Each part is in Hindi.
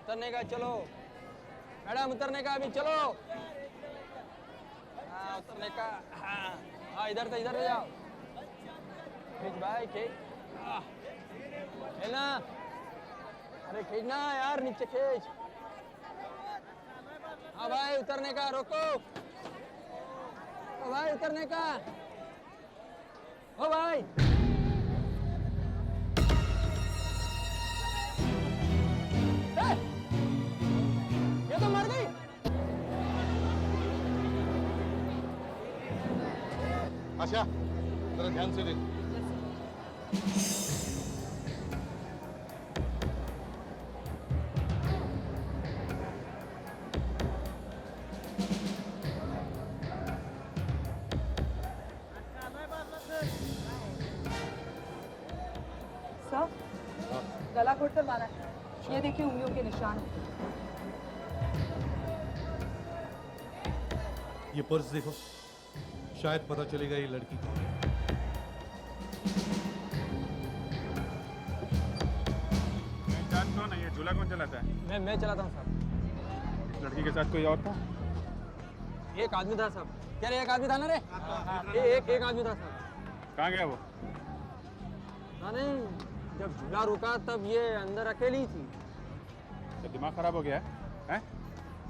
उतरने का, चलो मैडम उतरने का, अभी चलो। हाँ उतरने का, हाँ इधर से जाओ। खींच भाई खींच, ना अरे खींचना यार, नीचे खींच। हाँ भाई उतरने का, रोको। ओ भाई उतरने का, ओ भाई। ये तो मर गई। आशा जरा ध्यान से देख। सर, गला घोटकर मारा है। ये देखिए उंगलियों के निशान। ये पर्स देखो, शायद पता चलेगा ये लड़की कौन है। कौन है ये? झूला कौन चलाता है? मैं चलाता हूँ साहब। इस लड़की के साथ कोई और था? एक आदमी था साहब। क्या रे, एक आदमी था ना रे? एक आदमी था साहब। कहाँ गया वो? नहीं, जब झूला रुका तब ये अंदर अकेली थी। तो दिमाग खराब हो गया है?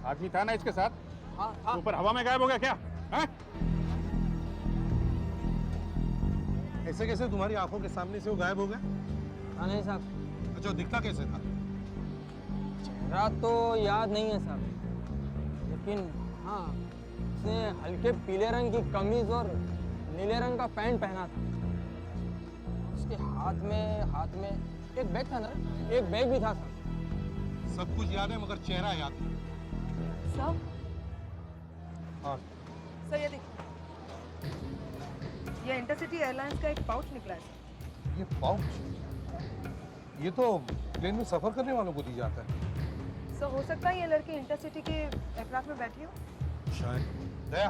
आदमी था ना इसके साथ? हाँ। ऊपर हवा में गायब हो गया क्या? है? ऐसे कैसे तुम्हारी आंखों के सामने से वो गायब हो गया? हाँ नहीं साहब। अच्छा, दिखता कैसे था? चेहरा तो याद नहीं है साहब, लेकिन हाँ उसने हल्के पीले रंग की कमीज और नीले रंग का पैंट पहना था। उसके हाथ में एक बैग था ना, एक बैग भी था साहब। सब कुछ याद है मगर चेहरा याद नहीं। सर, हाँ सर ये देखिए, ये इंटरसिटी एयरलाइंस का एक पाउच निकला है सर। ये पाउच, ये तो प्लेन में सफर करने वालों को दी जाता है। सर हो सकता है ये लड़की इंटरसिटी के एयरक्राफ्ट में बैठी हो। शायद। दया,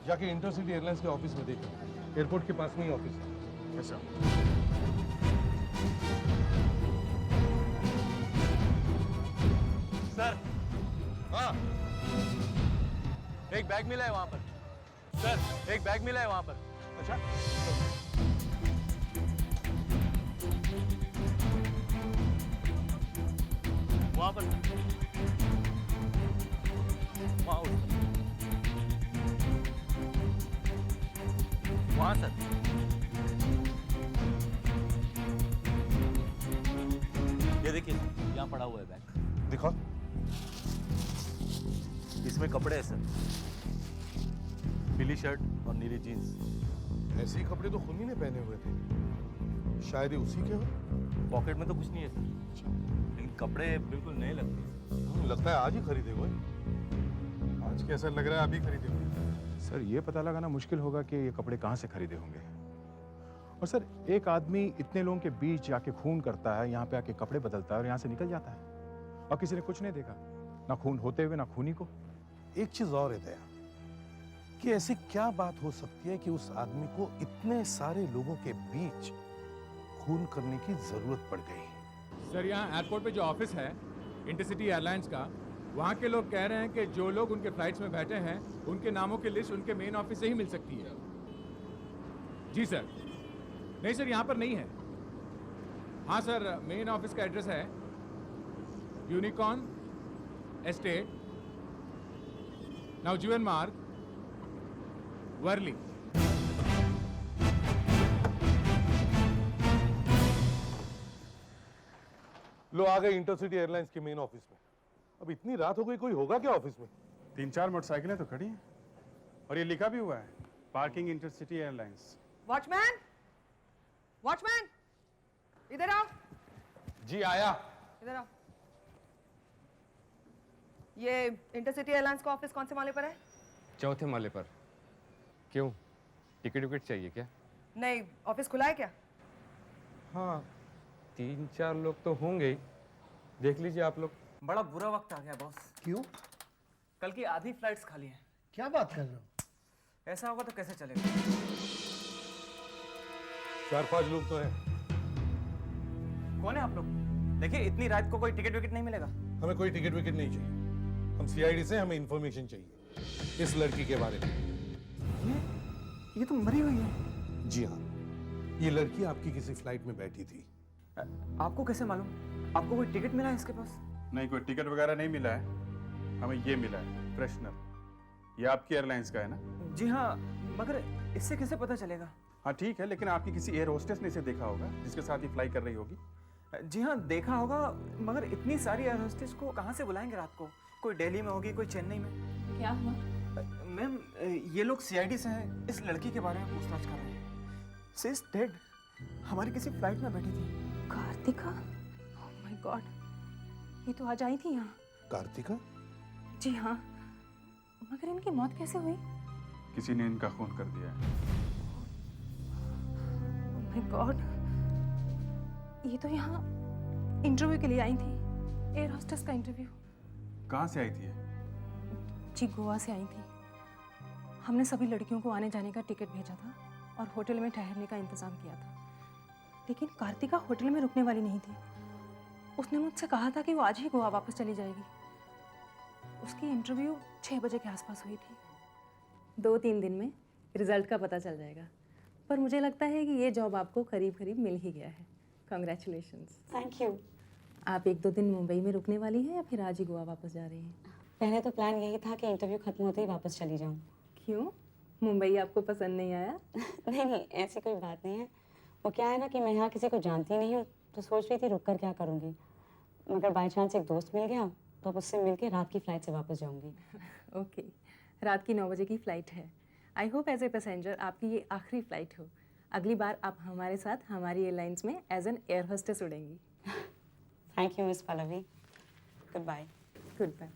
जाके इंटरसिटी एयरलाइंस के ऑफिस में देखो, एयरपोर्ट के पास में ही ऑफिस है। कैसा? सर, हाँ एक बैग मिला है वहाँ पर। सर, एक बैग मिला है वहाँ पर। अच्छा, वहाँ पर, वहाँ सर। ये देखिए, यहाँ पड़ा हुआ है बैग। दिखाओ। इसमें कपड़े हैं सर, पीली शर्ट और नीली जीन्स। ऐसे ही कपड़े तो खुनी ने पहने हुए थे, शायद ये उसी के हो। पॉकेट में तो कुछ नहीं है सर, लेकिन कपड़े बिल्कुल नए लगते हैं। लगता है आज ही खरीदे हुए। आज कैसा लग रहा है? अभी खरीदे हुए? सर ये पता लगाना मुश्किल होगा कि ये कपड़े कहाँ से खरीदे होंगे। और सर एक आदमी इतने लोगों के बीच जाके खून करता है, यहाँ पे आके कपड़े बदलता है और यहाँ से निकल जाता है, और किसी ने कुछ नहीं देखा, ना खून होते हुए ना खूनी को। एक चीज और है दया कि ऐसी क्या बात हो सकती है कि उस आदमी को इतने सारे लोगों के बीच खून करने की जरूरत पड़ गई। सर यहाँ एयरपोर्ट पे जो ऑफिस है इंटरसिटी एयरलाइंस का, वहाँ के लोग कह रहे हैं कि जो लोग उनके फ्लाइट्स में बैठे हैं उनके नामों की लिस्ट उनके मेन ऑफिस से ही मिल सकती है। जी सर। नहीं सर, यहाँ पर नहीं है। हाँ सर, मेन ऑफिस का एड्रेस है यूनिकॉर्न एस्टेट, नवजीवन मार्ग, वर्ली। लो आ गए इंटरसिटी एयरलाइंस के मेन ऑफिस में। अब इतनी रात हो गई, कोई होगा क्या ऑफिस में? 3-4 मोटरसाइकिलें तो खड़ी हैं और ये लिखा भी हुआ है parking intercity airlines. Watchman, watchman, इधर आओ, जी आया। इधर आओ। ये इंटरसिटी एयरलाइंस का ऑफिस कौन से माले पर है? चौथे माले पर। क्यों, टिकट विकेट चाहिए क्या? नहीं, ऑफिस खुला है क्या? हाँ, 3-4 लोग तो होंगे ही। देख लीजिए आप लोग। बड़ा बुरा वक्त आ गया बॉस। क्यों? कल की आधी फ्लाइट्स खाली हैं। क्या बात कर रहे हो? ऐसा होगा तो कैसे चलेगा? 4-5 लोग तो हैं। कौन है आप लोग? देखिए इतनी रात को कोई टिकट विकेट नहीं मिलेगा। हमें कोई टिकट विकेट नहीं चाहिए। हम सीआईडी से, हमें इंफॉर्मेशन चाहिए इस लड़की के बारे में। ये तो मरी हुई है। जी हाँ, ये लड़की आपकी किसी फ्लाइट में बैठी थी। आपको कैसे मालूम? आपको कोई टिकट मिला है इसके पास? नहीं, कोई टिकट वगैरह नहीं मिला है, हमें ये मिला है फ्रेशनर। ये आपकी एयरलाइंस का है ना? जी हाँ, मगर इससे कैसे पता चलेगा? हाँ ठीक है, लेकिन आपकी किसी एयर होस्टेस ने इसे देखा होगा जिसके साथ ये फ्लाई कर रही होगी। जी हाँ, देखा होगा, मगर इतनी सारी एयर होस्टेस को कहाँ से बुलाएंगे रात को? कोई दिल्ली में होगी, कोई चेन्नई में। क्या हुआ? मैम, ये लोग सीआईडी से हैं, इस लड़की के बारे में पूछताछ कर रहे हैं। She is dead. हमारी किसी फ्लाइट में बैठी थी। कार्तिका? ओह माय गॉड, ये तो आज आई थी यहाँ। कार्तिका? जी हाँ, मगर इनकी मौत कैसे हुई? किसी ने इनका खून कर दिया है। ओह माय गॉड, ये तो यहाँ इंटरव्यू के लिए आई थी, एयर होस्टेस का इंटरव्यू। कहाँ से आई थी ये? जी गोवा से आई थी। हमने सभी लड़कियों को आने जाने का टिकट भेजा था और होटल में ठहरने का इंतज़ाम किया था, लेकिन कार्तिका होटल में रुकने वाली नहीं थी। उसने मुझसे कहा था कि वो आज ही गोवा वापस चली जाएगी। उसकी इंटरव्यू 6 बजे के आसपास हुई थी। 2-3 दिन में रिजल्ट का पता चल जाएगा, पर मुझे लगता है कि ये जॉब आपको करीब करीब मिल ही गया है। कॉन्ग्रेचुलेशंस। Thank you. आप 1-2 दिन मुंबई में रुकने वाली हैं या फिर आज ही गोवा वापस जा रही हैं? पहले तो प्लान यही था कि इंटरव्यू खत्म होते ही वापस चली जाऊं। क्यों, मुंबई आपको पसंद नहीं आया? नहीं, ऐसी कोई बात नहीं है। वो क्या है ना कि मैं यहाँ किसी को जानती नहीं हूँ, तो सोच रही थी रुक कर क्या करूँगी, मगर बाय चांस एक दोस्त मिल गया तो अब उससे मिलके रात की फ्लाइट से वापस जाऊँगी। ओके, रात की 9 बजे की फ़्लाइट है। I hope as a passenger आपकी ये आखिरी फ़्लाइट हो। अगली बार आप हमारे साथ हमारी एयरलाइंस में एज एन एयर होस्टेस उड़ेंगी। Thank you miss Pallavi. Goodbye. Goodbye.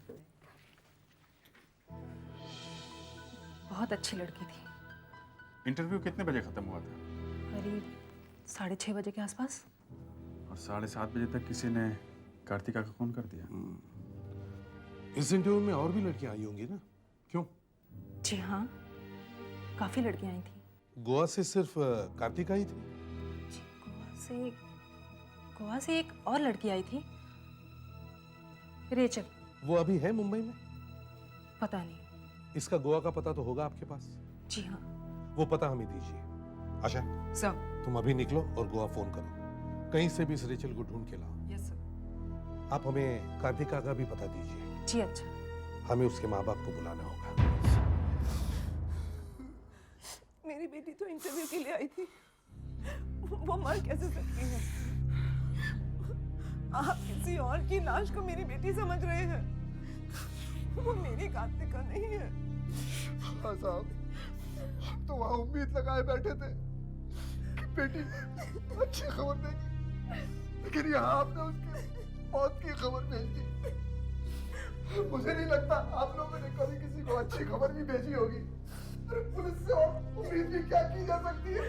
बहुत अच्छी लड़की थी। इंटरव्यू कितने बजे खत्म हुआ था? करीब 6:30 बजे के आसपास। और 7:30 बजे तक किसी ने कार्तिका का खून कर दिया। इस इंटरव्यू में और भी लड़कियां आई होंगी ना? क्यों? जी हाँ, काफ़ी लड़कियाँ आई थी। गोवा से सिर्फ कार्तिका ही थी? जी, गोवा से एक और लड़की आई थी, रेचल। वो अभी है मुंबई में? पता नहीं। इसका गोवा का पता तो होगा आपके पास? जी हाँ। वो पता हमें दीजिए। आशा, सर। तुम अभी निकलो और गोवा फोन करो। कहीं से भी इस रेचल को ढूंढ के लाओ। Yes sir. आप हमें कार्तिका का भी पता दीजिए। जी अच्छा। हमें उसके माँ बाप को बुलाना होगा। मेरी बेटी तो इंटरव्यू के लिए आई थी, वो मर कैसे सकती है? आप किसी और की लाश को मेरी बेटी समझ रहे हैं। वो मेरी कार्तिका नहीं है। हाँ साहब, तो वहाँ उम्मीद लगाए बैठे थे कि बेटी अच्छी खबर देगी, लेकिन यहाँ आपने उसकी मौत की खबर भेज दी। मुझे नहीं लगता आप लोगों ने कभी किसी को अच्छी खबर भी भेजी होगी। अरे पुलिस से और उम्मीद भी क्या की जा सकती है?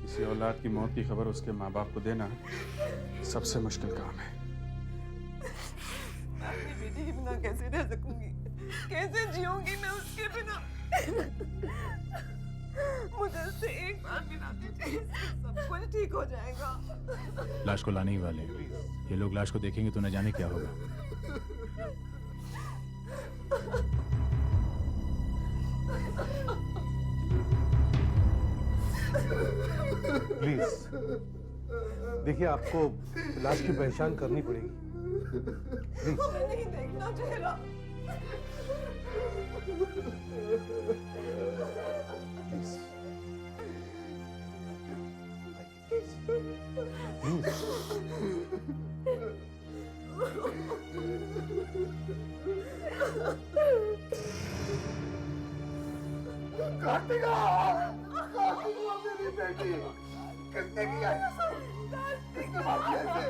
किसी औलाद की मौत की खबर उसके माँ बाप को देना सबसे मुश्किल काम है। अपनी बेटी के बिना कैसे रह सकूंगी? कैसे जीऊंगी मैं उसके बिना? मुझे उससे एक बार मिला दीजिए, सब कुछ ठीक हो जाएगा। लाश को लाने ही वाले हैं। ये लोग लाश को देखेंगे तो न जाने क्या होगा। प्लीज देखिए, आपको लाश की पहचान करनी पड़ेगी। प्लीज। मुझे नहीं देखना चेहरा। कार्तिका! कार्तिका मेरी बेटी! किसने किया ये सब? किसने मार दिया इसे?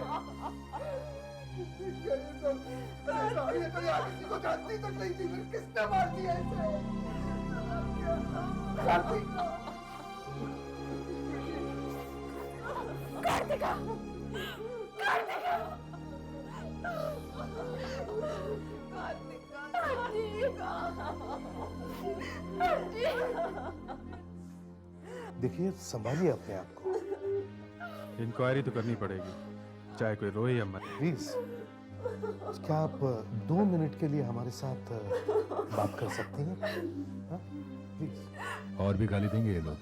किसने किया ये सब? ये तो यहाँ किसी को जानती तक नहीं थी, फिर किसने मार दिया इसे? कार्तिका! कार्तिका! कार्तिका! देखिए, संभालिए अपने आप को। इंक्वायरी तो करनी पड़ेगी, चाहे कोई रोए या मरे। प्लीज, क्या आप 2 मिनट के लिए हमारे साथ बात कर सकती हैं? हाँ? प्लीज। और भी गाली देंगे ये लोग।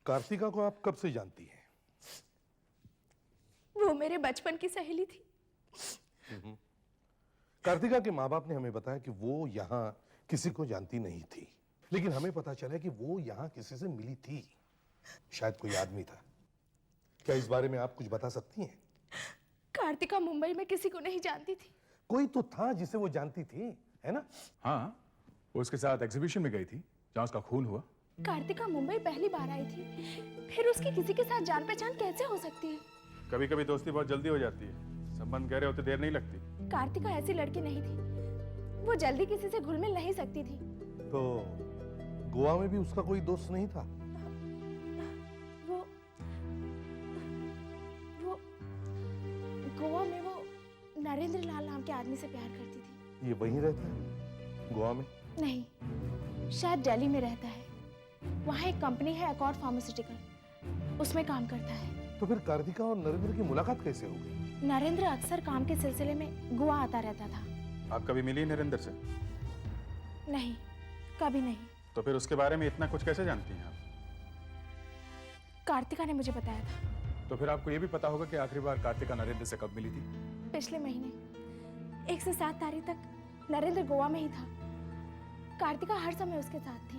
कार्तिका को आप कब से जानती हैं? वो मेरे बचपन की सहेली थी। कार्तिका के माँ बाप ने हमें बताया कि वो यहाँ किसी को जानती नहीं थी, लेकिन हमें पता चला कि वो यहाँ किसी से मिली थी। शायद कोई आदमी था। क्या इस बारे में आप कुछ बता सकती हैं? कार्तिका मुंबई में किसी को नहीं जानती थी। कोई तो था जिसे वो जानती थी, है ना? हाँ, वो उसके साथ एग्जीबिशन में गई थी जहाँ उसका खून हुआ। कार्तिका मुंबई पहली बार आई थी, फिर उसकी किसी के साथ जान पहचान कैसे हो सकती है? कभी कभी दोस्ती बहुत जल्दी हो जाती है, संबंध गहरे होते देर नहीं लगती। कार्तिका ऐसी लड़की नहीं थी, वो जल्दी किसी से घुल मिल नहीं सकती थी। तो गोवा में भी उसका कोई दोस्त नहीं था? वो गोवा में वो नरेंद्र लाल नाम के आदमी से प्यार करती थी। ये वहीं रहता है, गोवा में? नहीं, शायद दिल्ली में रहता है। वहाँ एक कंपनी है अकॉर्ड फार्मास्यूटिकल, उसमें काम करता है। तो फिर कार्तिका और नरेंद्र की मुलाकात कैसे हो गई? नरेंद्र अक्सर काम के सिलसिले में गोवा आता रहता था। आप कभी मिली नरेंद्र से? नहीं, कभी नहीं। तो फिर उसके बारे में इतना कुछ कैसे जानती हैं आप? कार्तिका ने मुझे बताया था। तो फिर आपको ये भी पता होगा कि आखिरी बार कार्तिका नरेंद्र से कब मिली थी? पिछले महीने 1 से 7 तारीख तक नरेंद्र गोवा में ही था। कार्तिका हर समय उसके साथ थी,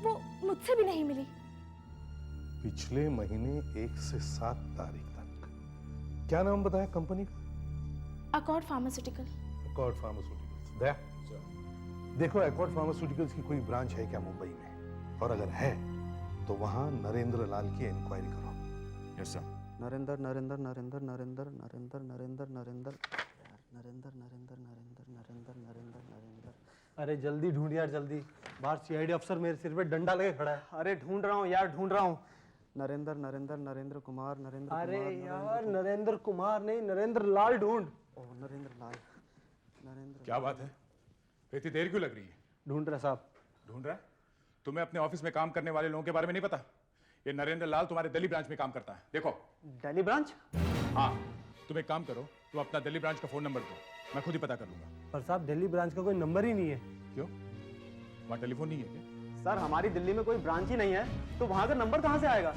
वो मुझसे भी नहीं मिली। पिछले महीने 1 से 7 तारीख तक। क्या नाम बताया कंपनी का? Accord pharmaceutical. Accord pharmaceuticals. Daya, देखो अकॉर्ड फार्मास्यूटिकल्स की कोई ब्रांच है क्या मुंबई में? और अगर है तो वहां नरेंद्र लाल की इंक्वायरी करो। Yes sir. नरेंद्र नरेंद्र नरेंद्र नरेंद्र नरेंद्र नरेंद्र नरेंद्र नरेंद्र नरेंद्र नरेंद्र नरेंद्र नरेंद्र नरेंद्र। अरे जल्दी ढूंढ यार, जल्दी। बाहर सीआईडी अफसर मेरे सिर पे डंडा लगे खड़ा है। अरे ढूंढ रहा हूँ यार, ढूंढ रहा हूँ। नरेंद्र नरेंद्र नरेंद्र कुमार नरेंद्र। अरे यार, नरेंद्र कुमार नहीं, नरेंद्र लाल ढूंढ। ओ नरेंद्र लाल, नरेंद्र। क्या बात है, इतनी देर क्यों लग रही है? ढूंढ रहा साहब। ढूंढ रहा है? तुम्हें अपने ऑफिस में काम करने वाले लोगों के बारे में नहीं पता? ये नरेंद्र लाल तुम्हारे दिल्ली ब्रांच में काम करता है। देखो। दिल्ली ब्रांच? हाँ, तुम एक काम करो, तुम अपना दिल्ली ब्रांच का फोन नंबर दो, मैं खुद ही पता कर लूंगा। पर साहब, दिल्ली ब्रांच का कोई नंबर ही नहीं है। क्यों, वहाँ टेलीफोन नहीं है क्या? सर, हमारी दिल्ली में कोई ब्रांच ही नहीं है, तो वहां का नंबर कहाँ से आएगा?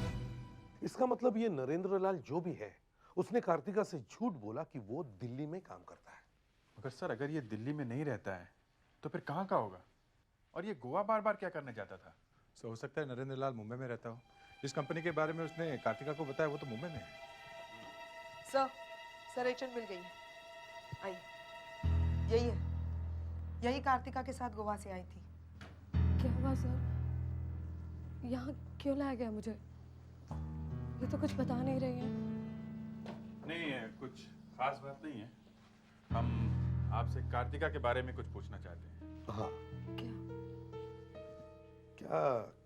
इसका मतलब ये नरेंद्र लाल जो भी है, उसने कार्तिका से झूठ बोला कि वो दिल्ली में काम करता है। मगर सर, अगर ये दिल्ली में नहीं रहता है तो फिर कहाँ का होगा? और ये गोवा बार बार क्या करने जाता था? सो हो सकता है नरेंद्र लाल मुंबई में रहता हो। जिस कंपनी के बारे में उसने कार्तिका को बताया वो तो मुंबई में है। सर एजेंट मिल गई है। आई, यही है, यही कार्तिका के साथ गोवा से आई थी। क्या हुआ सर? यहाँ क्यों लाया गया मुझे? ये तो कुछ बता नहीं रही है। नहीं है, कुछ खास बात नहीं है। हम आपसे कार्तिका के बारे में कुछ पूछना चाहते हैं। हाँ। क्या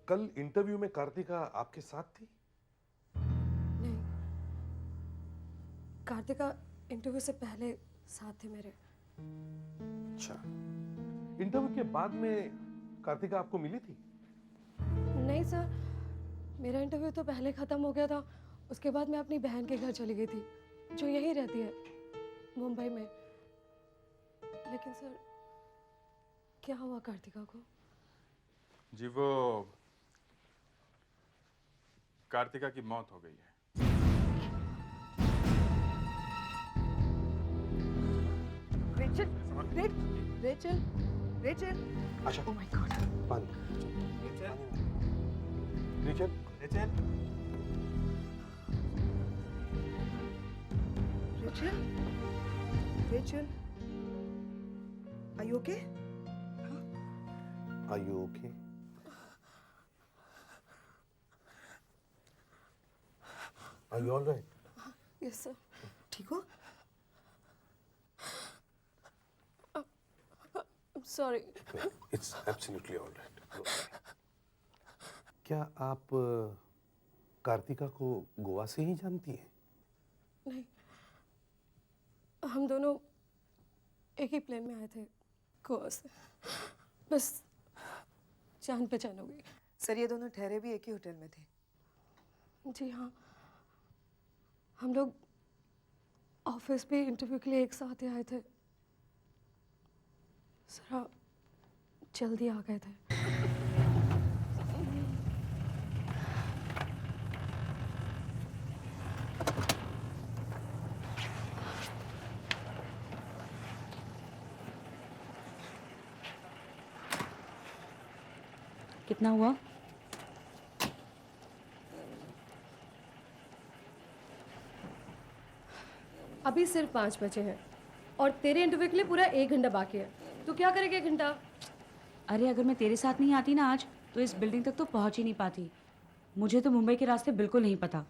कल इंटरव्यू में कार्तिका आपके साथ थी? नहीं, कार्तिका इंटरव्यू से पहले साथ थे मेरे। अच्छा, इंटरव्यू के बाद में कार्तिका आपको मिली थी? नहीं सर, मेरा इंटरव्यू तो पहले ख़त्म हो गया था। उसके बाद मैं अपनी बहन के घर चली गई थी, जो यहीं रहती है, मुंबई में। लेकिन सर, क्या हुआ कार्तिका को? जी वो कार्तिका की मौत हो गई है। Rachel, Rachel, Rachel. अच्छा, ओह माय गॉड। पानी। Rachel, Rachel, Rachel, Rachel, are you okay? Are you okay? Are you alright? Yes sir. ठीक हो? सॉरी। It's absolutely alright. क्या आप कार्तिका को गोवा से ही जानती हैं? नहीं, हम दोनों एक ही प्लेन में आए थे गोवा से, बस जान पहचान हो गई। सर, ये दोनों ठहरे भी एक ही होटल में थे? जी हाँ, हम लोग ऑफिस पे इंटरव्यू के लिए एक साथ ही आए थे। जरा जल्दी आ गए थे। कितना हुआ? अभी सिर्फ 5 बजे हैं और तेरे इंटरव्यू के लिए पूरा 1 घंटा बाकी है। तू क्या करेगा 1 घंटा? अरे अगर मैं तेरे साथ नहीं आती ना आज, तो इस बिल्डिंग तक तो पहुंच ही नहीं पाती। मुझे तो मुंबई के रास्ते बिल्कुल नहीं पता।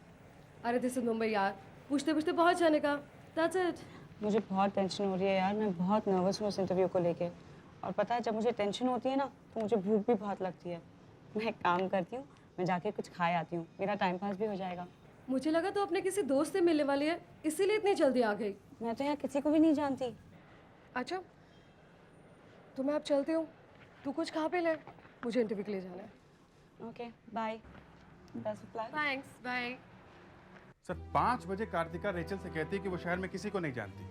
अरे दिस इज मुंबई यार, पूछते पूछते पहुंच जाने का। That's it. मुझे बहुत टेंशन हो रही है यार, मैं बहुत नर्वस हूँ उस इंटरव्यू को लेके। और पता है, जब मुझे टेंशन होती है ना, तो मुझे भूख भी बहुत लगती है। मैं एक काम करती हूँ, मैं जाके कुछ खाए आती हूँ, मेरा टाइम पास भी हो जाएगा। मुझे लगा तो अपने किसी दोस्त से मिलने वाली है, इसीलिए इतनी जल्दी आ गई। मैं तो यहाँ किसी को भी नहीं जानती। अच्छा, तो मैं अब चलती हूँ, तू कुछ खा पे ले, मुझे इंटरव्यू के लिए जाना है। Okay, bye. Thanks, bye. Sir 5 बजे कार्तिका रेचल से कहती है कि वो शहर में किसी को नहीं जानती,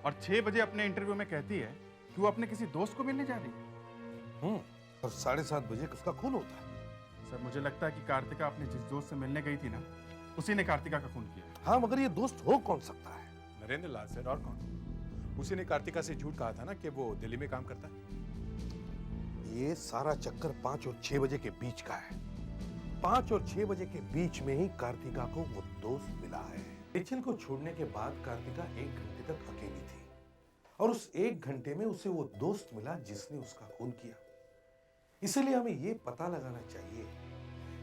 और 6 बजे अपने इंटरव्यू में कहती है कि वो अपने किसी दोस्त को मिलने जा रही है। और 7:30 बजे किसका खून होता है? सर मुझे लगता है कि कार्तिका अपने जिस दोस्त से मिलने गई थी ना, उसी ने कार्तिका का खून किया। हाँ, मगर ये दोस्त हो कौन सकता है? नरेंद्र लाल सर, और कौन? उसी ने कार्तिका से झूठ कहा था ना कि वो दिल्ली में काम करता है। ये सारा चक्कर 5 और 6 बजे के बीच का है। 5 और 6 बजे के बीच में ही कार्तिका को वो दोस्त मिला है। रेचल को छोड़ने के बाद कार्तिका 1 घंटे तक अकेली थी, और उस 1 घंटे में उसे वो दोस्त मिला जिसने उसका खून किया। इसलिए हमें ये पता लगाना चाहिए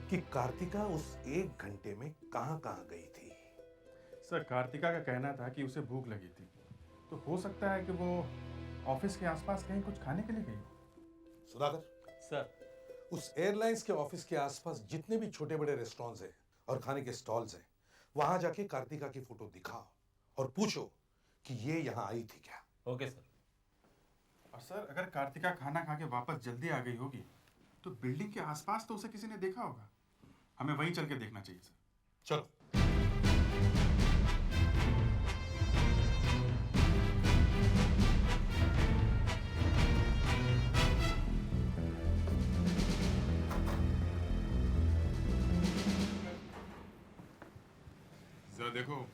कि कार्तिका उस 1 घंटे में कहां गई थी। सर कार्तिका का कहना था कि उसे भूख लगी थी, तो हो सकता है कि वो ऑफिस के आसपास कहीं कुछ खाने के लिए गई हो। सुधाकर सर, उस एयरलाइंस के ऑफिस के आसपास जितने भी छोटे बड़े रेस्टोरेंट्स हैं और खाने के स्टॉल्स हैं, वहां जाके कार्तिका की फोटो दिखाओ और पूछो कि ये यहां आई थी क्या। Okay sir. और सर अगर कार्तिका खाना खा के वापस जल्दी आ गई होगी, तो बिल्डिंग के आसपास तो उसे किसी ने देखा होगा। हमें वहीं चल के देखना चाहिए सर। चलो। जरा देखो,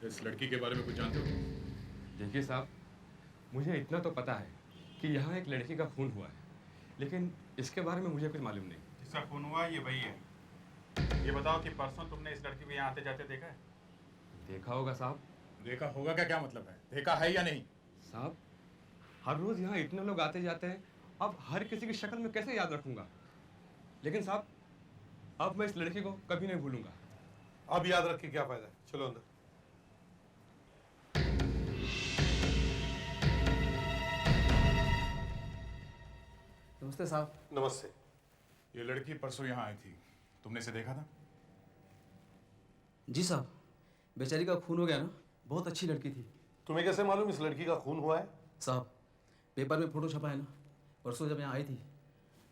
इस लड़की के बारे में कुछ जानते हो? देखिए साहब, मुझे इतना तो पता है कि यहाँ एक लड़की का खून हुआ है, लेकिन इसके बारे में मुझे कुछ मालूम नहीं। जिसका खून हुआ ये वही है। ये बताओ कि परसों तुमने इस लड़की को यहाँ आते जाते देखा है? देखा होगा साहब। देखा होगा का क्या मतलब है? देखा है या नहीं? साहब, हर रोज यहाँ इतने लोग आते जाते हैं, अब हर किसी की शक्ल में कैसे याद रखूंगा? लेकिन साहब, अब मैं इस लड़की को कभी नहीं भूलूंगा। अब याद रख के क्या फायदा? चलो अंदर। नमस्ते साहब। नमस्ते। ये लड़की परसों यहाँ आई थी, तुमने इसे देखा था? जी साहब, बेचारी का खून हो गया ना, बहुत अच्छी लड़की थी। तुम्हें कैसे मालूम इस लड़की का खून हुआ है? साहब, पेपर में फोटो छपा है ना। परसों जब यहाँ आई थी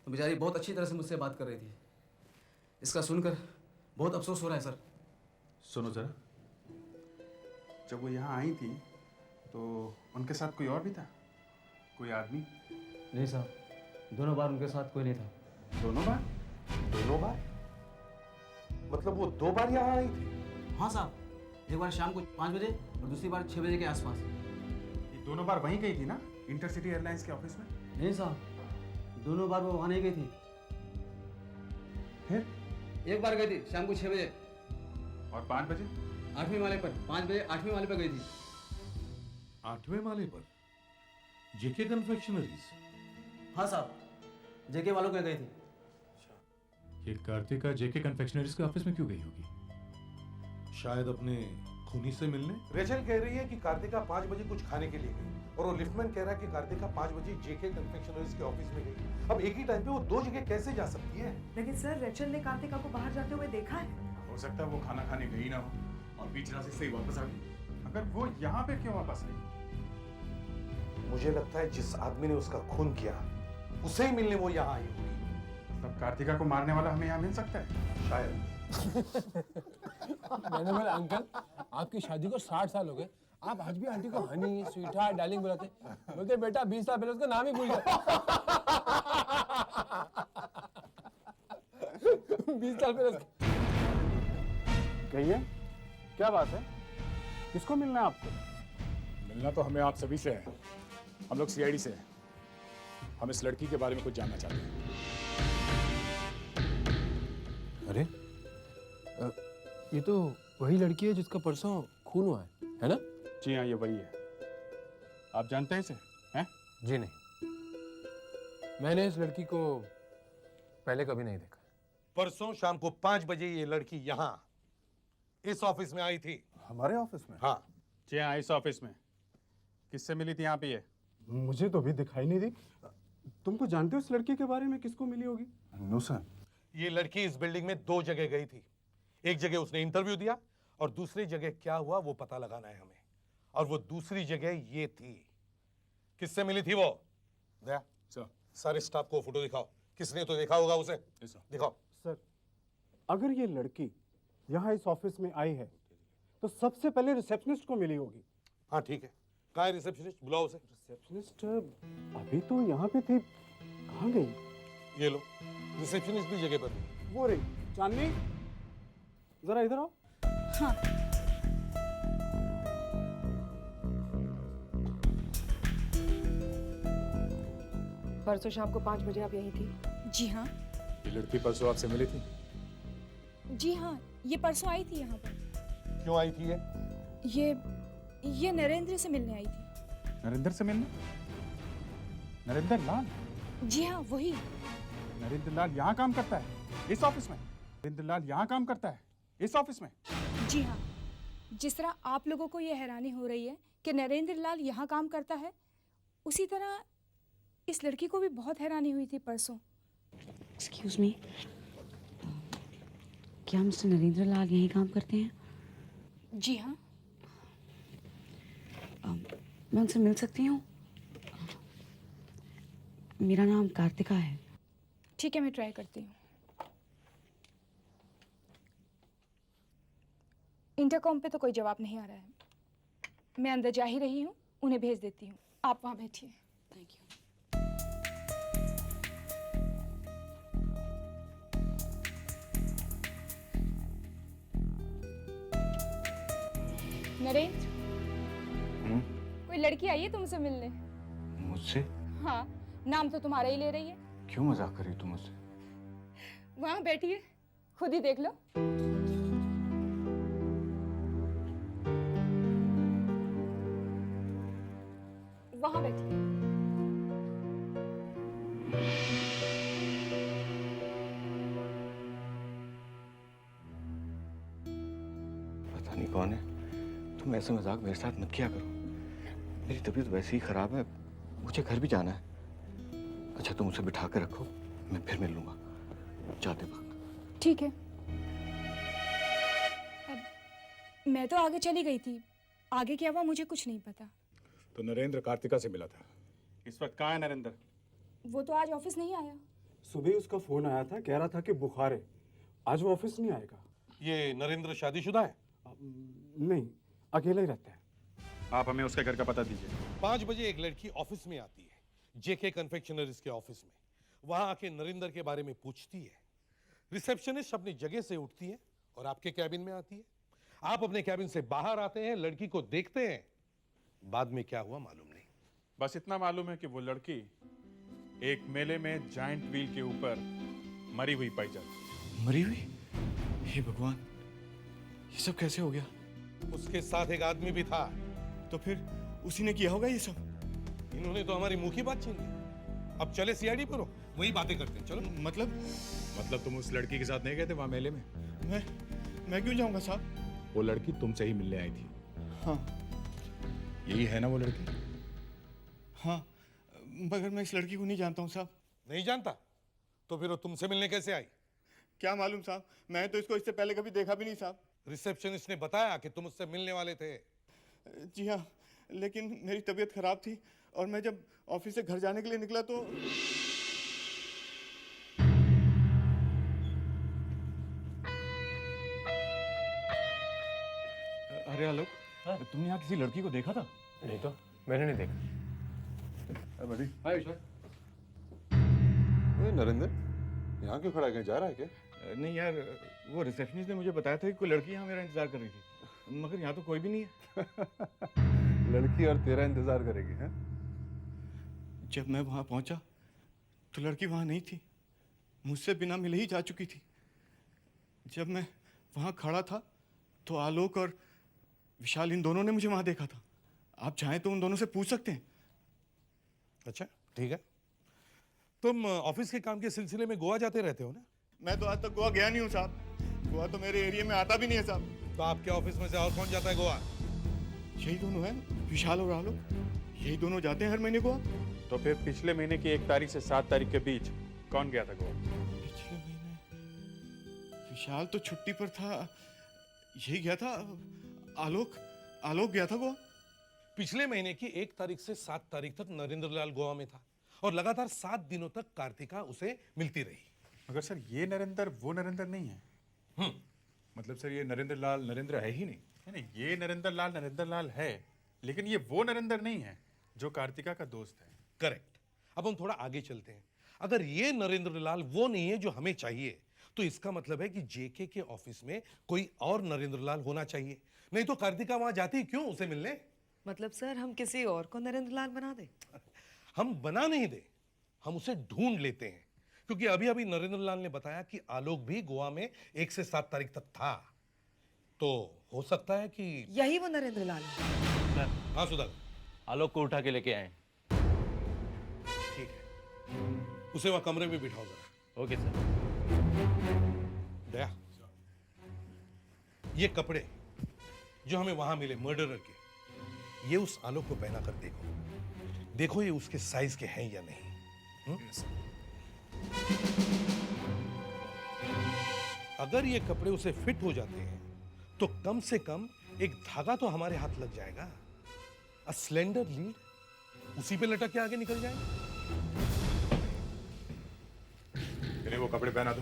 तो बेचारी बहुत अच्छी तरह से मुझसे बात कर रही थी। इसका सुनकर बहुत अफसोस हो रहा है सर। सुनो जरा, जब वो यहाँ आई थी तो उनके साथ कोई और भी था? कोई आदमी? नहीं साहब, दोनों बार उनके साथ कोई नहीं था। दोनों बार? दोनों बार? मतलब वो 2 बार यहाँ आई थी? हाँ साहब, एक बार शाम को 5 बजे और दूसरी बार 6 बजे के आसपास। ये दोनों बार वहीं गई थी ना, इंटरसिटी एयरलाइंस के ऑफिस में? नहीं साहब, दोनों बार वो वहाँ नहीं गई थी। फिर? एक बार गई थी शाम को 6 बजे। और 5 बजे? 8वें माले पर। 5 बजे 8वें माले पर गई थी। 8वें माले पर? जेके कन्फेक्शनरीज? हाँ साहब, जेके वालों के गई थी। ये कार्तिका जेके कन्फेक्शनरीज के ऑफिस में क्यों गई होगी? शायद अपने खूनी से मिलने। रेचल कह रही है कि कार्तिका 5 बजे कुछ खाने के लिए गई और वो लिफ्टमैन कह रहा है कि कार्तिका 5 बजे जेके कन्फेक्शनरीज के ऑफिस में गई। अब एक ही टाइम पे वो 2 जगह कैसे जा सकती है? लेकिन सर, रेचल ने कार्तिका को बाहर जाते हुए देखा है। हो सकता है वो खाना खाने गई ना हो और बीच रास्ते से ही वापस आ गई। अगर वो यहाँ पे क्यों वापस आई? मुझे लगता है जिस आदमी ने उसका खून किया उसे ही मिलने वो यहाँ आई होगी। तब कार्तिका को मारने वाला हमें यहाँ मिल सकता है? शायद। मैंने बोला अंकल, आपकी शादी को 60 साल हो गए, आप आज भी आंटी को हनी, स्वीटहार्ट, डार्लिंग बुलाते। बोलते बेटा 20 साल पहले उसका नाम ही भूल गया। 20 साल पहले कहिए, क्या बात है? किसको मिलना है आपको? मिलना तो हमें आप सभी से है। हम लोग सीआईडी से हैं। हम इस लड़की के बारे में कुछ जानना चाहते हैं। अरे ये तो वही लड़की है जिसका परसों खून हुआ है ना? जी हाँ, ये वही है। आप जानते हैं इसे? हैं? जी नहीं, मैंने इस लड़की को पहले कभी नहीं देखा। परसों शाम को 5 बजे ये लड़की यहाँ इस ऑफिस में आई थी। हमारे ऑफिस में? हाँ जी हाँ, इस ऑफिस में। किससे मिली थी यहाँ पे ये? मुझे तो अभी दिखाई नहीं दी। तुमको जानते हो इस लड़की के बारे में? किसको मिली होगी? No sir. ये लड़की इस बिल्डिंग में 2 जगह गई थी। एक जगह उसने इंटरव्यू दिया और दूसरी जगह क्या हुआ वो पता लगाना है हमें। और वो दूसरी जगह ये थी। किससे मिली थी वो? दया सर, सारे स्टाफ को फोटो दिखाओ। किसने तो देखा होगा उसे, दिखाओ। सर, अगर ये लड़की यहाँ इस ऑफिस में आई है तो सबसे पहले रिसेप्शनिस्ट को मिली होगी। हाँ ठीक है, कहाँ है रिसेप्शनिस्ट? बुलाओ उसे। रिसेप्शनिस्ट अभी तो यहाँ पे थी, कहाँ गई? ये लो, रिसेप्शनिस्ट भी जगह पर थी। वो रही। चांदनी, जरा इधर आओ। हाँ। परसों शाम को 5 बजे आप यहीं थी? जी हाँ। ये लड़की परसों आपसे मिली थी? जी हाँ, ये परसों आई थी यहाँ पर। क्यों आई थी ये नरेंद्र से मिलने आई थी। नरेंद्र से मिलने? नरेंद्र लाल? जी हाँ, वही। नरेंद्र लाल यहाँ काम करता है इस ऑफिस में? नरेंद्र लाल यहाँ काम करता है इस ऑफिस में? जी हाँ, जिस तरह आप लोगों को ये हैरानी हो रही है कि नरेंद्र लाल यहाँ काम करता है, उसी तरह इस लड़की को भी बहुत हैरानी हुई थी परसों। एक्सक्यूज मी, क्या मिस्टर नरेंद्र लाल यहीं काम करते हैं? जी हाँ। मैं उनसे मिल सकती हूँ? मेरा नाम कार्तिका है। ठीक है, मैं ट्राई करती हूँ। इंटरकॉम पे तो कोई जवाब नहीं आ रहा है। मैं अंदर जा ही रही हूँ, उन्हें भेज देती हूँ। आप वहाँ बैठिए। Thank you. नरेंद्र, कोई लड़की आई है तुमसे मिलने? मुझसे? हाँ, नाम तो तुम्हारा ही ले रही है। क्यों मजाक कर रही तुम मुझसे? वहाँ बैठिए, खुद ही देख लो। वहाँ बैठिए। पता नहीं कौन है। तुम ऐसे मजाक मेरे साथ मत किया करो। मेरी तबीयत वैसे ही खराब है, मुझे घर भी जाना है। अच्छा तुम उसे बिठा कर रखो, मैं फिर मिल लूंगा जाते वक्त। ठीक है। अब मैं तो आगे चली गई थी, आगे क्या हुआ मुझे कुछ नहीं पता। तो नरेंद्र कार्तिका से मिला था। इस वक्त कहाँ है नरेंद्र? वो तो आज ऑफिस नहीं आया। सुबह उसका फोन आया था, कह रहा था कि बुखार है, आज वो ऑफिस नहीं आएगा। ये नरेंद्र शादीशुदा है? नहीं, अकेला ही रहता है। आप हमें उसके घर का पता दीजिए। 5 बजे एक लड़की ऑफिस में आती है, जेके कन्फेक्शनरीज के ऑफिस में। वहां आके नरेंद्र के बारे में पूछती है। रिसेप्शनिस्ट अपनी जगह से उठती है और आपके कैबिन में आती है। आप अपने कैबिन से बाहर आते हैं, लड़की को देखते हैं। बाद में क्या हुआ मालूम नहीं। बस इतना मालूम है कि वो लड़की एक मेले में जायंट व्हील के ऊपर मरी हुई पाई जाती। मरी हुई? हे भगवान, ये सब कैसे हो गया? उसके साथ एक आदमी भी था। तो फिर उसी ने किया होगा ये सब। इन्होंने तो हमारी मुंह की बात छीन ली। अब चले सीआईडी पर, वही बातें करते हैं। चलो। मतलब तुम उस लड़की के साथ नहीं गए थे वहां मेले में? मैं क्यों जाऊंगा साहब? वो लड़की तुमसे ही मिलने आई थी। हाँ। यही है ना वो लड़की? हाँ, मगर मैं इस लड़की को नहीं जानता हूँ साहब। नहीं जानता? तो फिर वो तुमसे मिलने कैसे आई? क्या मालूम साहब, मैं तो इसको इससे पहले कभी देखा भी नहीं साहब। रिसेप्शनिस्ट ने बताया कि तुम उससे मिलने वाले थे। जी हाँ, लेकिन मेरी तबीयत खराब थी और मैं जब ऑफिस से घर जाने के लिए निकला तो अरे आलोक, तुमने यहाँ किसी लड़की को देखा था? नहीं तो मैंने नहीं देखा। बड़ी हाय ईश्वर। नरेंद्र यहाँ क्यों खड़ा है, कहीं जा रहा है क्या? नहीं यार, वो रिसेप्शनिस्ट ने मुझे बताया था कि कोई लड़की यहाँ मेरा इंतजार कर रही थी, मगर यहाँ तो कोई भी नहीं है। लड़की और तेरा इंतजार करेगी हैं? जब मैं वहां पहुंचा तो लड़की वहां नहीं थी, मुझसे बिना मिले ही जा चुकी थी। जब मैं वहां खड़ा था तो आलोक और विशाल इन दोनों ने मुझे वहां देखा था। आप चाहें तो उन दोनों से पूछ सकते हैं। अच्छा ठीक है। तुम ऑफिस के काम के सिलसिले में गोवा जाते रहते हो ना? मैं तो आज तक गोवा गया नहीं हूँ साहब। गोवा तो मेरे एरिया में आता भी नहीं है साहब। तो आपके ऑफिस में से और कौन जाता है गोवा? यही दोनों हैं, विशाल और आलोक। यही दोनों जाते हैं हर महीने गोवा। तो फिर पिछले महीने की 1 तारीख से 7 तारीख के बीच कौन गया था गोवा? पिछले महीने विशाल तो छुट्टी पर था, यही गया था। आलोक गया था गोवा। पिछले महीने की 1 तारीख से 7 तारीख तक नरेंद्र लाल गोवा में था और लगातार 7 दिनों तक कार्तिका उसे मिलती रही। मगर सर ये नरेंद्र वो नरेंद्र नहीं है। मतलब सर ये नरेंद्र लाल नरेंद्र है ही नहीं। नहीं, ये नरेंद्र लाल है, लेकिन ये वो नरेंद्र नहीं है जो कार्तिका का दोस्त है। करेक्ट। अब हम थोड़ा आगे चलते हैं। अगर ये नरेंद्र लाल वो नहीं है जो हमें चाहिए, तो इसका मतलब है कि जेके के ऑफिस में कोई और नरेंद्र लाल होना चाहिए। नहीं तो कार्तिका वहां जाती क्यों उसे मिलने? मतलब सर हम किसी और को नरेंद्र लाल बना दे? हम बना नहीं दे, हम उसे ढूंढ लेते हैं। क्योंकि अभी अभी नरेंद्र लाल ने बताया कि आलोक भी गोवा में 1 से 7 तारीख तक था। तो हो सकता है कि यही वो नरेंद्र लाल है। हाँ सुधा, आलोक को उठा के लेके आए। ठीक है, उसे वहां कमरे में बिठाओ जरा। Okay sir. दया, ये कपड़े जो हमें वहां मिले मर्डरर के, ये उस आलोक को पहना कर देखो ये उसके साइज के हैं या नहीं। अगर ये कपड़े उसे फिट हो जाते हैं तो कम से कम एक धागा तो हमारे हाथ लग जाएगा। अ स्लेंडर लीड उसी पे लटक के आगे निकल जाएगा। इन्हें वो कपड़े पहना दो।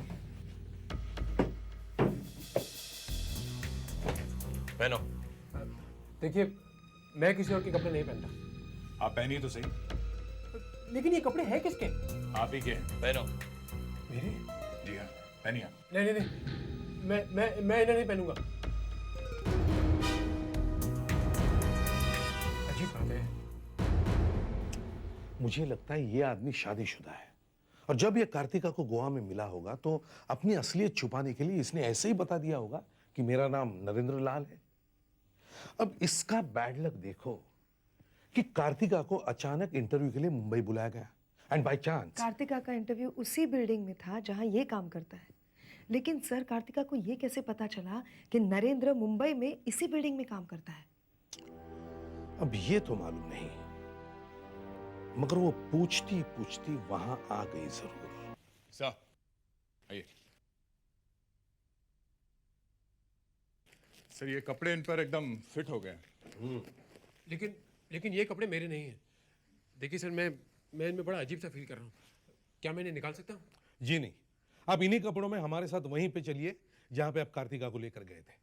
पहनो। देखिए, मैं किसी और के कपड़े नहीं पहनता। आप पहनिए तो सही। लेकिन ये कपड़े हैं किसके? आप ही के हैं। पहनो। मेरे? जी हाँ, पहनिए। नहीं, मैं इन्हें नहीं पहनूंगा। अजीब बात है। मुझे लगता है ये आदमी शादीशुदा है और जब ये कार्तिका को गोवा में मिला होगा तो अपनी असलियत छुपाने के लिए इसने ऐसे ही बता दिया होगा कि मेरा नाम नरेंद्र लाल है। अब इसका बैड लक देखो कि कार्तिका को अचानक इंटरव्यू के लिए मुंबई बुलाया गया एंड बाय चांस कार्तिका का इंटरव्यू उसी बिल्डिंग में था जहां ये काम करता है। लेकिन सर कार्तिका को ये कैसे पता चला कि नरेंद्र मुंबई में इसी बिल्डिंग में काम करता है? अब ये तो मालूम नहीं, मगर वो पूछती पूछती वहां आ गई जरूर। साहब आइए। सर ये कपड़े इन पर एकदम फिट हो गए। लेकिन लेकिन ये कपड़े मेरे नहीं हैं। देखिए सर, मैं इनमें बड़ा अजीब सा फील कर रहा हूँ। क्या मैं इन्हें निकाल सकता हूँ? जी नहीं, आप इन्हीं कपड़ों में हमारे साथ वहीं पे चलिए जहां पे आप कार्तिका को लेकर गए थे,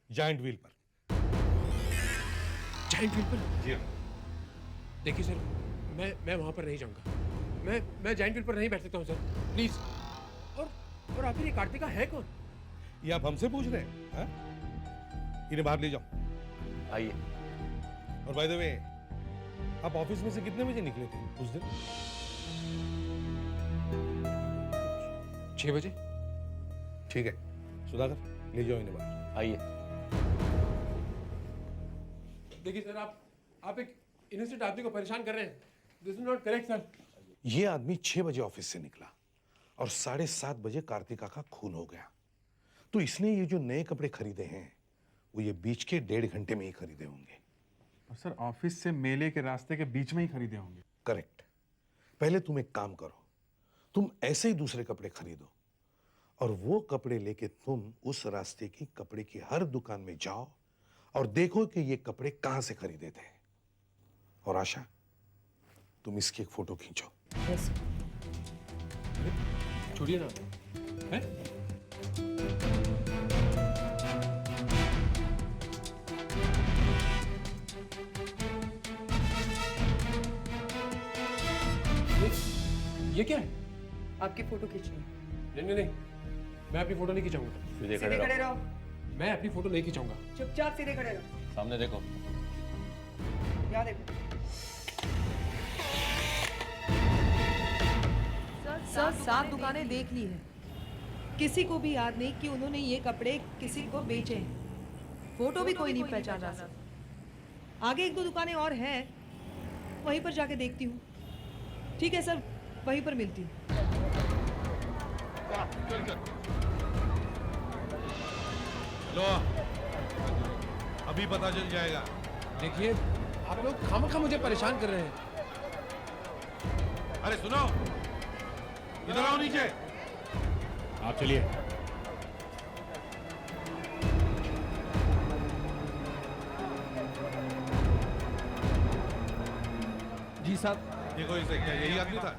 जायंट व्हील पर। जायंट व्हील पर? जी हाँ। देखिए सर, मैं वहाँ पर नहीं जाऊँगा। मैं जायंट व्हील पर नहीं बैठ सकता हूँ सर, प्लीज। और आखिर ये कार्तिका है कौन? ये आप हमसे पूछ रहे हैं? हाँ? इन्हें बाहर ले जाओ। आइए। और बाय द वे, आप ऑफिस में से कितने बजे निकले थे उस दिन? 6 बजे। ठीक है सुधाकर, ले जाओ इन्हें बाहर। आइए। देखिए सर, आप एक इनोसेंट आदमी को परेशान कर रहे हैं। This is not correct sir. ये आदमी 6 बजे ऑफिस से निकला और 7:30 बजे कार्तिका का खून हो गया। तो इसने ये जो नए कपड़े खरीदे हैं वो ये बीच के 1.5 घंटे में ही खरीदे होंगे। और सर ऑफिस से मेले के रास्ते के बीच में ही खरीदे होंगे। करेक्ट। पहले तुम एक काम करो, तुम ऐसे ही दूसरे कपड़े खरीदो और वो कपड़े लेके तुम उस रास्ते की कपड़े की हर दुकान में जाओ और देखो कि ये कपड़े कहां से खरीदे थे। और आशा, तुम इसकी एक फोटो खींचो। छोड़िए ना। है? ये क्या है? आपकी फोटो खींचनी है। नहीं, मैं अपनी फोटो नहीं खिंचाऊंगा। सीधे सीधे खड़े रहो। मैं अपनी फोटो नहीं खिंचाऊंगा। चुपचाप सीधे खड़े रहो। सामने देखो। क्या देखो? सर 7 दुकानें देख ली है, किसी को भी याद नहीं कि उन्होंने ये कपड़े किसी को बेचे हैं। फोटो भी कोई नहीं पहचान रहा सर। आगे 1-2 दुकानें और हैं, वहीं पर जाके देखती हूँ। ठीक है सर, वहीं पर मिलती हूँ। लो, अभी पता चल जाएगा। देखिए, आप लोग खामखा मुझे परेशान कर रहे हैं। अरे सुनो, इधर आओ नीचे। आप चलिए। जी साहब। देखो इसे, क्या यही आदमी था?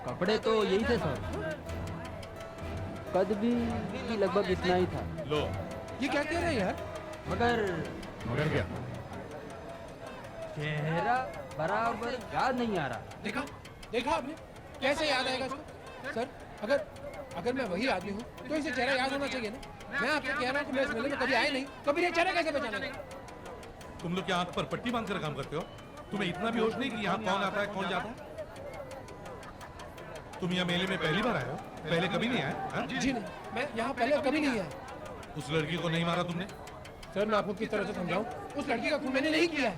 कपड़े तो यही थे सर, कद भी लगभग इतना ही था। लो, ये क्या कह रहे हैं यार? मगर क्या? चेहरा बराबर याद नहीं आ रहा। देखा आपने? कैसे याद आएगा इसको? सर, अगर मैं वही आदमी हूँ तो इसे चेहरा याद होना चाहिए ना। मैं आपको कह रहा हूँ कि मैं इस मेले में कभी आए नहीं, कभी ये चेहरा कैसे पहचाना? तुम लोग क्या आंख पर पट्टी बांध कर काम करते हो? तुम्हें इतना भी होश नहीं कि यहाँ कौन आता है कौन जाता है? तुम यहाँ मेले में पहली बार आए हो? पहले कभी नहीं आए? जी नहीं, मैं यहाँ पहले कभी नहीं आया। उस लड़की को नहीं मारा तुमने? सर, मैं आपको किस तरह से समझाऊं? उस लड़की का खून मैंने नहीं किया है।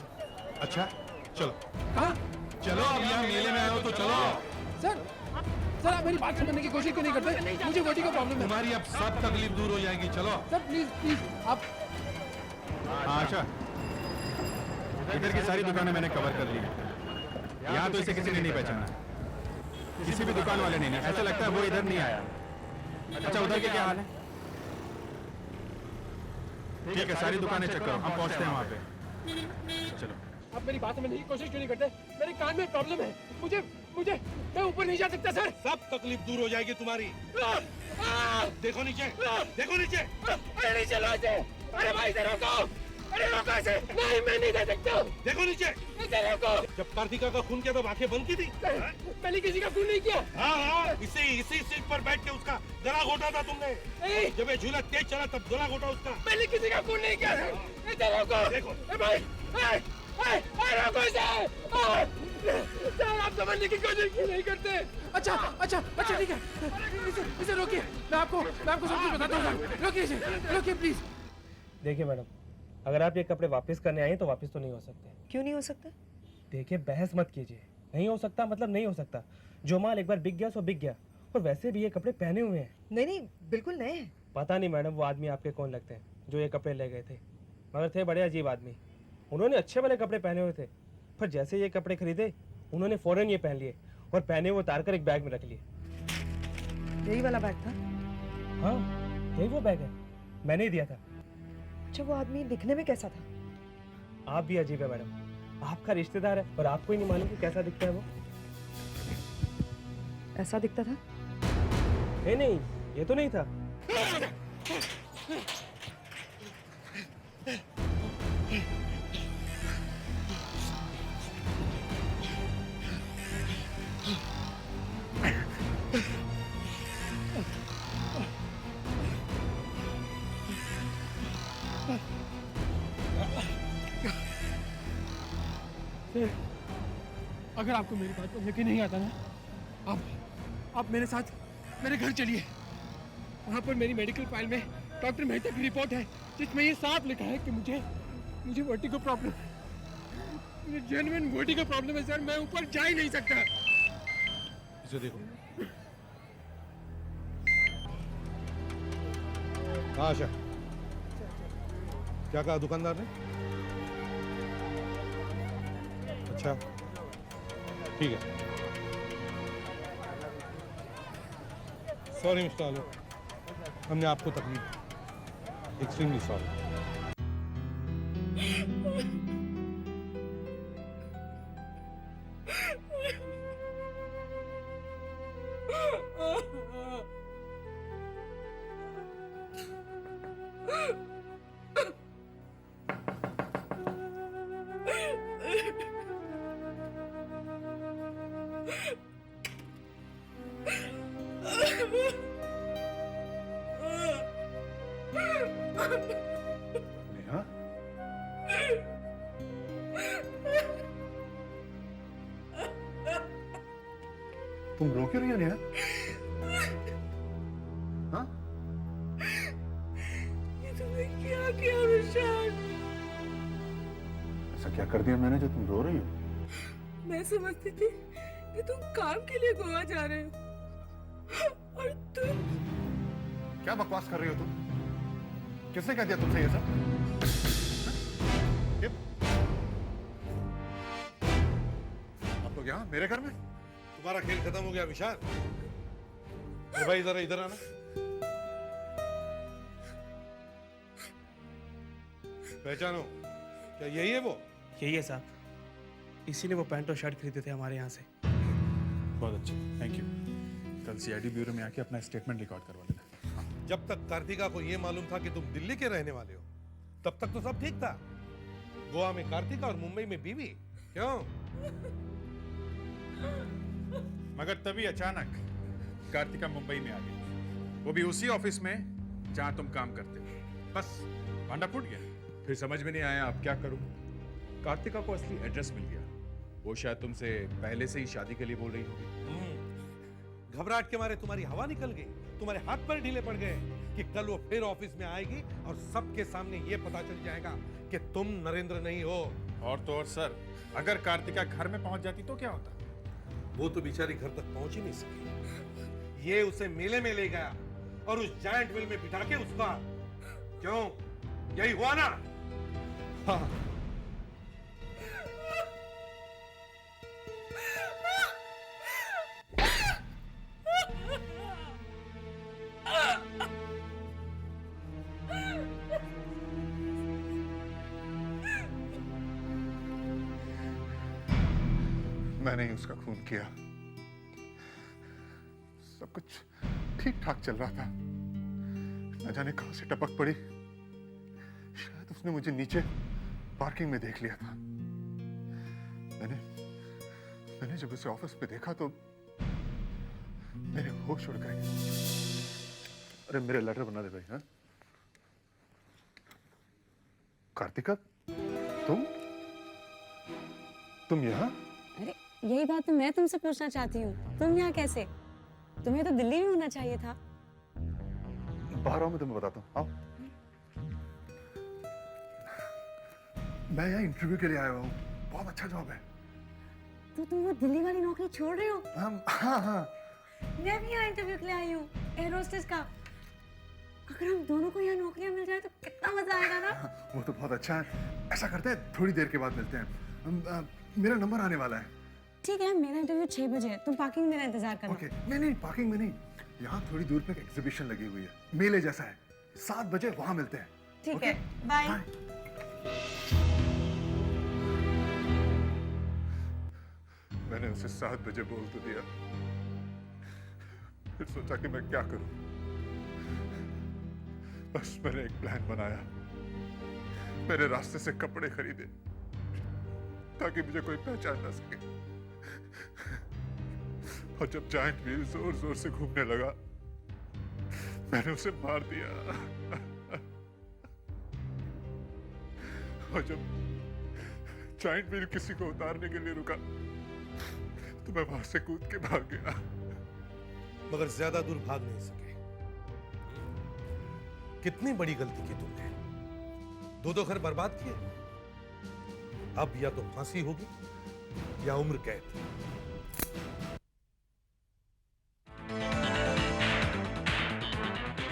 अच्छा, चलो। कहाँ? चलो, अब यहाँ मेले में आए हो तो चलो। सर आप मेरी बात समझने की कोशिश क्यों नहीं करते? मुझे बॉडी का प्रॉब्लम है। तुम्हारी अब सब तकलीफ दूर हो जाएगी। चलो सर, प्लीज आप। आशा, इधर की सारी दुकानें मैंने कवर कर ली है। यहाँ तो इसे किसी ने नहीं पहचाना, किसी भी दुकान वाले ने नहीं। ऐसा लगता है वो इधर नहीं आया। अच्छा, उधर के क्या हाल है? ठीक है, सारी दुकानें चेक करो, हम पहुँचते हैं वहाँ पे। चलो। आप मेरी बात समझने की कोशिश क्यों नहीं करते? मेरे कान में प्रॉब्लम है। मुझे मैं ऊपर नहीं जा सकता सर। सब तकलीफ दूर हो जाएगी तुम्हारी। देखो नीचे, देखो नीचे। अरे नहीं चलो ऐसे। अरे भाई इसे रोको। अरे रोको ऐसे। नहीं, मैं नहीं जा सकता। देखो नीचे। इसे रोको। जब कार्तिका का खून किया तब आंखें बंद की थी? मैंने किसी का खून नहीं किया। हाँ, इसी सीट पर बैठ के उसका गला घोटा था तुमने। जब ये झूला तेज चला तब गला घोटा उसका। मैंने किसी का खून नहीं किया। इसे रोको। देखो भाई, रोको इसे। सर, आप समझने की कोशिश क्यों नहीं करते? अच्छा ठीक है, इसे रोकिए। मैं आपको सब कुछ बताता हूँ। रोकिए प्लीज। देखिए मैडम, अगर आप ये कपड़े वापस करने आए तो वापस तो नहीं हो सकते। क्यों नहीं हो सकता? देखिए, बहस मत कीजिए। नहीं हो सकता मतलब नहीं हो सकता। जो माल एक बार बिक गया सो बिक गया। और वैसे भी ये कपड़े पहने हुए हैं। नहीं, बिल्कुल नए हैं। पता नहीं मैडम, वो आदमी आपके कौन लगते हैं जो ये कपड़े ले गए थे, मगर थे बड़े अजीब आदमी। उन्होंने अच्छे वाले कपड़े पहने हुए थे, पर जैसे ये कपड़े खरीदे उन्होंने फौरन ये पहन लिए और पहने वो उतार कर एक बैग में रख लिए। यही वाला बैग था? हाँ, यही वो बैग है, मैंने ही दिया था। अच्छा वो आदमी दिखने में कैसा था? आप भी अजीब है मैडम, आपका रिश्तेदार है और आपको ही नहीं मालूम कि कैसा दिखता है वो। ऐसा दिखता था? नहीं, ये तो नहीं था। अगर आपको मेरी बात पर यकीन नहीं आता ना, आप मेरे साथ मेरे घर चलिए। वहाँ पर मेरी मेडिकल फाइल में डॉक्टर मेहता की रिपोर्ट है जिसमें ये साफ लिखा है कि मुझे वर्टिगो प्रॉब्लम है। मुझे जेन्युइन वर्टिगो प्रॉब्लम है सर, मैं ऊपर जा ही नहीं सकता। इसे देखो। हाँ आशा, क्या कहा दुकानदार ने? अच्छा ठीक है। सॉरी मिस्टर आलोक, हमने आपको तकलीफ, एक्सट्रीमली सॉरी। नेहा? तुम रो क्यों रही हो नेहा? हाँ? ये तुमने क्या किया विशाल? ऐसा क्या कर दिया मैंने जो तुम रो रही हो? मैं समझती थी कि तुम काम के लिए गोवा जा रहे हो और तुम क्या बकवास कर रही हो तुम? किसने कह दिया तुमसे ये सब? ये? आप लोग यहाँ मेरे घर में? तुम्हारा खेल खत्म हो गया विशाल। अरे भाई जरा इधर आना। पहचानो, क्या यही है वो? यही है साहब, इसी ने वो पैंट और शर्ट खरीदे थे हमारे यहाँ से। बहुत अच्छा, थैंक यू। कल सीआईडी ब्यूरो में आके अपना स्टेटमेंट रिकॉर्ड करवा लेना। जब तक कार्तिका को यह मालूम था कि तुम दिल्ली के रहने वाले हो, तब तक तो सब ठीक था। गोवा में कार्तिका और मुंबई में बीवी, क्यों? मगर तभी अचानक कार्तिका मुंबई में आ गई, वो भी उसी ऑफिस में जहां तुम काम करते हो। बस भांडा फूट गया। फिर समझ में नहीं आया अब क्या करूं। कार्तिका को असली एड्रेस मिल गया, वो शायद तुमसे पहले से ही शादी के लिए बोल रही होगी। घबराहट के मारे तुम्हारी हवा निकल गई, तुम्हारे हाथ पर ढीले पड़ गए कि कल वो फिर ऑफिस में आएगी और सबके सामने ये पता चल जाएगा कि तुम नरेंद्र नहीं हो। और तो और सर, अगर कार्तिका घर में पहुंच जाती तो क्या होता? वो तो बेचारी घर तक पहुंच ही नहीं सकी। ये उसे मेले में ले गया और उस जायंट व्हील में बिठा के उसका, क्यों? यही हुआ ना? हाँ। मैंने ही उसका खून किया। सब कुछ ठीक ठाक चल रहा था, न जाने कहां से टपक पड़ी। शायद उसने मुझे नीचे पार्किंग में देख लिया था। मैंने जब उसे ऑफिस पे देखा तो मेरे होश उड़ गए। अरे मेरे लेटर बना दे भाई। हाँ, कार्तिका, तुम यहाँ? अरे यही बात तो मैं तुमसे पूछना चाहती हूँ, तुम यहाँ कैसे? तुम्हें तो दिल्ली में होना चाहिए था। बाहर आओ, मैं तुम्हें बताता हूँ। आओ। मैं यहाँ इंटरव्यू के लिए आया हूँ, बहुत अच्छा जॉब है। तो तुम वो दिल्ली वाली नौकरी छोड़ रहे हो? हाँ। मैं भी यहाँ इंटरव्यू के लिए आई हूँ, एयर होस्टेस का। अगर हम दोनों को यहाँ नौकरियाँ मिल जाए तो कितना मजा आएगा ना? वो तो बहुत अच्छा है। ऐसा करते हैं, थोड़ी देर के बाद मिलते हैं। मेरा नंबर आने वाला है। ठीक है, मेरा इंटरव्यू 6 बजे है, तुम पार्किंग में इंतजार करना। ओके। नहीं, पार्किंग में नहीं, यहाँ थोड़ी दूर पे एक एग्जीबिशन लगी हुई है, मेले जैसा है। 7 बजे वहां मिलते हैं। ठीक है, बाय। मैंने उसे 7 बजे बोल तो दिया, फिर सोचा कि मैं क्या करूं। बस मैंने एक प्लान बनाया, मेरे रास्ते से कपड़े खरीदे ताकि मुझे कोई पहचान ना सके। और जब जायंट व्हील जोर जोर से घूमने लगा, मैंने उसे मार दिया। और जब जायंट व्हील किसी को उतारने के लिए रुका तो मैं वहां से कूद के भाग गया। मगर ज्यादा दूर भाग नहीं सके। कितनी बड़ी गलती की तुमने, 2 घर बर्बाद किए। अब या तो फांसी होगी या उम्र कैद।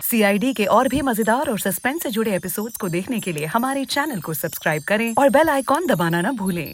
CID के और भी मजेदार और सस्पेंस से जुड़े एपिसोड्स को देखने के लिए हमारे चैनल को सब्सक्राइब करें और बेल आइकॉन दबाना ना भूलें।